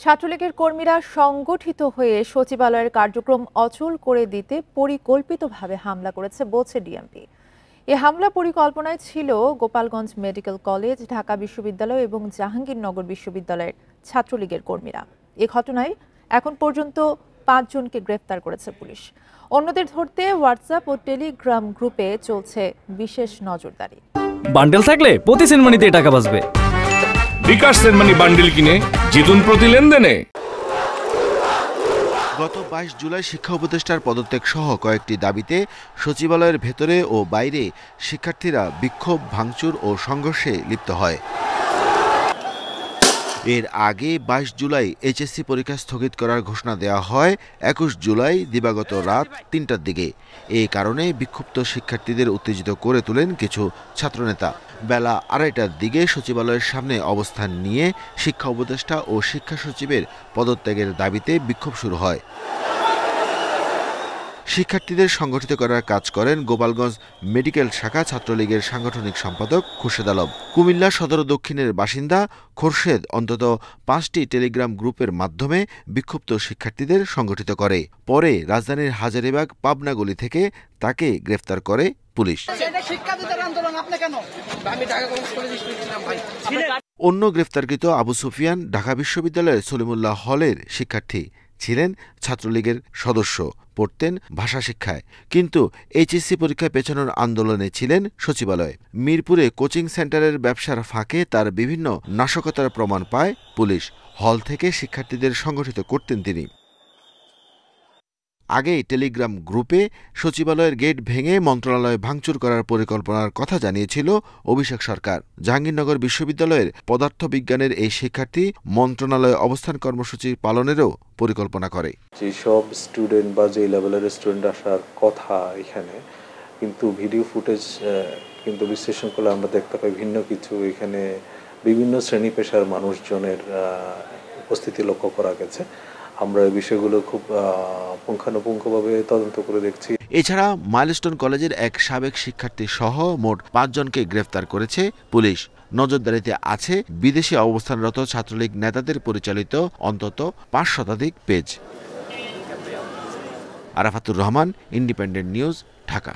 ছাত্রলীগের কর্মীরা সংগঠিত হয়ে সচিবালয়ের কার্যক্রম অচল করে দিতে পরিকল্পিতভাবে হামলা করেছে বলছে ডিএমপি। এ হামলা পরিকল্পনায় ছিল গোপালগঞ্জ মেডিকেল কলেজ, ঢাকা বিশ্ববিদ্যালয় এবং জাহাঙ্গীরনগর বিশ্ববিদ্যালয়ের ছাত্রলীগের কর্মীরা। এ ঘটনায় এখন পর্যন্ত 5 জনকে গ্রেফতার করেছে পুলিশ। অন্যদের ধরতে হোয়াটসঅ্যাপ ও টেলিগ্রাম গ্রুপে চলছে বিশেষ নজরদারি। বান্ডেল থাকলে প্রতি সেনমানিতে টাকা বাঁচবে। বিকাশ সেনমানি বান্ডেল কিনে জিতুন প্রতি লেনদেনে। গত 22 জুলাই শিক্ষা উপদেষ্টার পদত্যাগ সহ কয়েকটি দাবিতে সচিবালয়ের ভেতরে ও বাইরে শিক্ষার্থীরা বিক্ষোভ, ভাঙচুর ও সংঘর্ষে লিপ্ত হয়। এর আগে 22 জুলাই এইচএসসি পরীক্ষা স্থগিত করার ঘোষণা দেওয়া হয় 21 জুলাই দিবাগত রাত 3টার দিকে। এই কারণে বিক্ষুব্ধ শিক্ষার্থীদের উত্তেজিত করে তোলেন কিছু ছাত্রনেতা। বেলা 2:30টার দিকে সচিবালয়ের সামনে অবস্থান নিয়ে শিক্ষা উপদেষ্টা ও শিক্ষা সচিবের পদত্যাগের দাবিতে বিক্ষোভ শুরু হয়। শিক্ষার্থীদের সংগঠিত করার কাজ করেন গোপালগঞ্জ মেডিকেল শাখা ছাত্রলীগের সাংগঠনিক সম্পাদক খোরশেদ আলম। কুমিল্লা সদর দক্ষিণের বাসিন্দা খোরশেদ অন্তত 5টি টেলিগ্রাম গ্রুপের মাধ্যমে বিক্ষুব্ধ শিক্ষার্থীদের সংগঠিত করে। পরে রাজধানীর হাজারীবাগ পাবনা গলি থেকে তাকে গ্রেফতার করে পুলিশ। অন্য গ্রেফতারকৃত আবু সুফিয়ান ঢাকা বিশ্ববিদ্যালয়ের সলিমুল্লাহ হলের শিক্ষার্থী, ছিলেন ছাত্রলীগের সদস্য, পড়তেন ভাষা শিক্ষায়, কিন্তু এইচএসসি পরীক্ষা পেছানোর আন্দোলনে ছিলেন সচিবালয়ে। মিরপুরে কোচিং সেন্টারের ব্যবসার ফাঁকে তার বিভিন্ন নাশকতার প্রমাণ পায় পুলিশ। হল থেকে শিক্ষার্থীদের সংগঠিত করতেন তিনি। আগেই টেলিগ্রাম গ্রুপে সচিবালয়ের গেট ভেঙে মন্ত্রণালয় ভাঙচুর করার পরিকল্পনার কথা জানিয়েছিল অভিষেক সরকার। জাহাঙ্গীরনগর বিশ্ববিদ্যালয়ের পদার্থবিজ্ঞানের এই শিক্ষার্থী মন্ত্রণালয়ে অবস্থান কর্মসূচি পালনেরও পরিকল্পনা করে। যেসব স্টুডেন্ট বা যে লেভেলের স্টুডেন্ট আসার কথা এখানে, কিন্তু ভিডিও ফুটেজ কিন্তু বিশ্লেষণ করলে আমরা দেখতে পাই ভিন্ন কিছু। এখানে বিভিন্ন শ্রেণী পেশার মানুষজনের উপস্থিতি লক্ষ্য করা গেছে। আমরা এই বিষয়গুলো খুব পুঙ্খানুপুঙ্খভাবে তদন্ত করে দেখছি। এছাড়া মাইলস্টোন কলেজের এক সাবেক শিক্ষার্থী সহ মোট 5 জনকে গ্রেফতার করেছে পুলিশ। নজরদারিতে আছে বিদেশে অবস্থানরত ছাত্রলীগ নেতাদের পরিচালিত অন্তত 5 শতাধিক page. Arafatur Rahman, independent news, Dhaka.